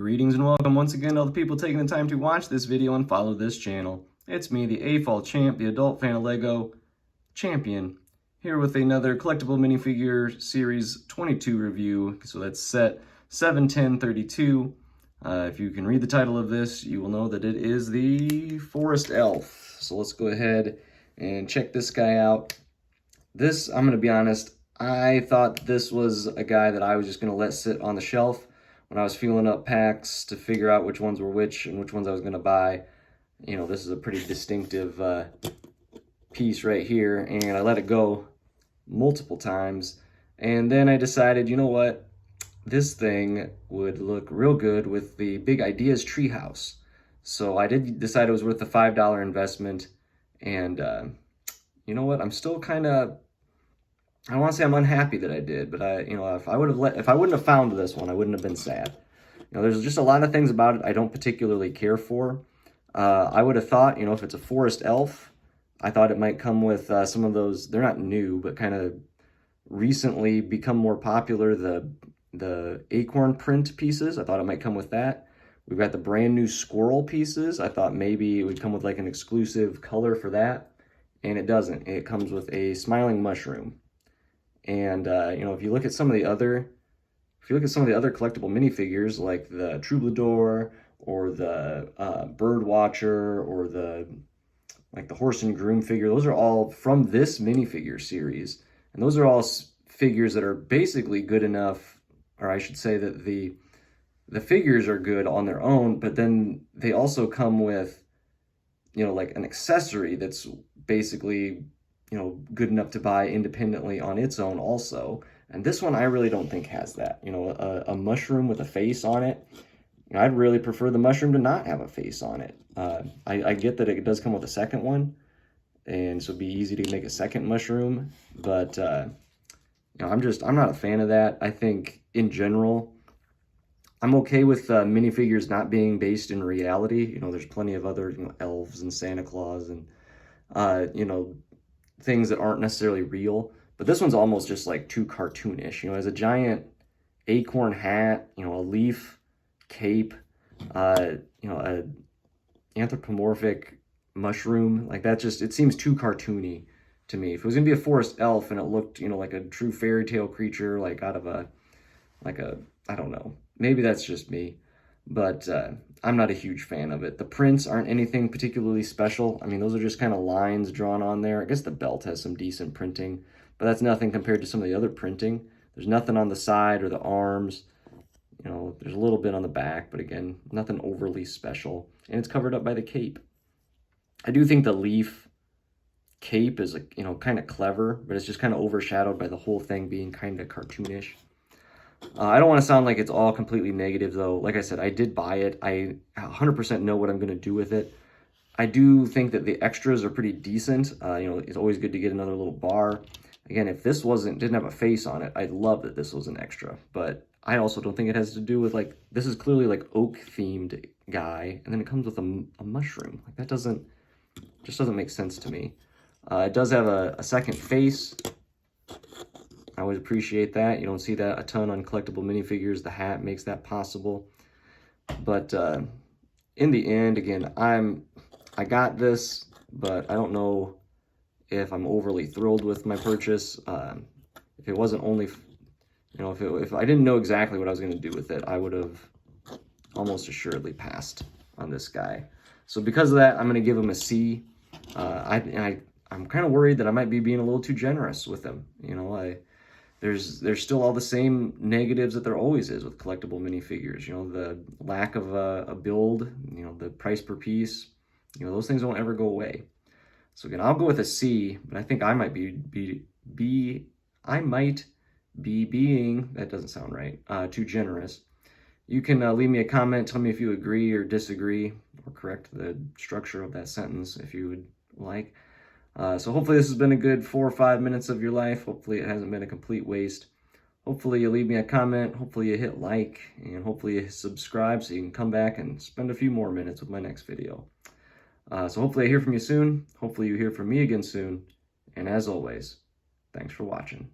Greetings and welcome once again to all the people taking the time to watch this video and follow this channel. It's me, the AFOL champ, the adult fan of LEGO champion, here with another Collectible Minifigure Series 22 review. So that's set 7/10/32. If you can read the title of this, you will know that it is the Forest Elf. So let's go ahead and check this guy out. This, I'm going to be honest, I thought this was a guy that I was just going to let sit on the shelf when I was feeling up packs to figure out which ones were which and which ones I was going to buy. You know, this is a pretty distinctive piece right here, and I let it go multiple times. And then I decided, you know what, this thing would look real good with the big Ideas Treehouse. So I did decide it was worth the $5 investment, and you know what, I'm still kind of, I don't want to say I'm unhappy that I did, but if I wouldn't have found this one, I wouldn't have been sad. You know, there's just a lot of things about it I don't particularly care for. I would have thought, you know, if it's a Forest Elf, I thought it might come with some of those, they're not new, but kind of recently become more popular, the Acorn print pieces. I thought it might come with that. We've got the brand new squirrel pieces. I thought maybe it would come with like an exclusive color for that, and it doesn't. It comes with a smiling mushroom. And you know, if you look at some of the other collectible minifigures, like the Troubadour or the Bird Watcher or the horse and groom figure, those are all from this minifigure series, and those are all figures that are basically good enough, or I should say that the figures are good on their own, but then they also come with, you know, like an accessory that's basically, you know, good enough to buy independently on its own also. And this one I really don't think has that. You know, a mushroom with a face on it. You know, I'd really prefer the mushroom to not have a face on it. I get that it does come with a second one, and so it'd be easy to make a second mushroom, but you know, I'm not a fan of that. I think in general, I'm okay with minifigures not being based in reality. You know, there's plenty of other, you know, elves and Santa Claus and you know, things that aren't necessarily real, but this one's almost just like too cartoonish. You know, as a giant acorn hat, you know, a leaf cape, you know, a anthropomorphic mushroom, like that, just, it seems too cartoony to me. If it was gonna be a forest elf and it looked, you know, like a true fairy tale creature, like out of a I don't know, maybe that's just me, but I'm not a huge fan of it. The prints aren't anything particularly special. I mean, those are just kind of lines drawn on there. I guess the belt has some decent printing, but that's nothing compared to some of the other printing. There's nothing on the side or the arms. You know, there's a little bit on the back, but again, nothing overly special. And it's covered up by the cape. I do think the leaf cape is, you know, kind of clever, but it's just kind of overshadowed by the whole thing being kind of cartoonish. I don't want to sound like it's all completely negative, though. Like I said, I did buy it. I 100% know what I'm going to do with it. I do think that the extras are pretty decent. You know, it's always good to get another little bar. Again, if this didn't have a face on it, I'd love that this was an extra. But I also don't think it has to do with, like, this is clearly like oak-themed guy, and then it comes with a mushroom. Like, that just doesn't make sense to me. It does have a second face. I always appreciate that. You don't see that a ton on collectible minifigures. The hat makes that possible. But in the end, again, I got this, but I don't know if I'm overly thrilled with my purchase. If it wasn't only, you know, if I didn't know exactly what I was going to do with it, I would have almost assuredly passed on this guy. So because of that, I'm going to give him a C. I'm kind of worried that I might be being a little too generous with him. You know, there's still all the same negatives that there always is with collectible minifigures. You know, the lack of a build, you know, the price per piece, you know, those things won't ever go away. So again, I'll go with a C, but I think I might be being, that doesn't sound right, too generous. You can leave me a comment, tell me if you agree or disagree, or correct the structure of that sentence if you would like. So hopefully this has been a good 4 or 5 minutes of your life. Hopefully it hasn't been a complete waste. Hopefully you leave me a comment. Hopefully you hit like, and hopefully you subscribe so you can come back and spend a few more minutes with my next video. So hopefully I hear from you soon. Hopefully you hear from me again soon. And as always, thanks for watching.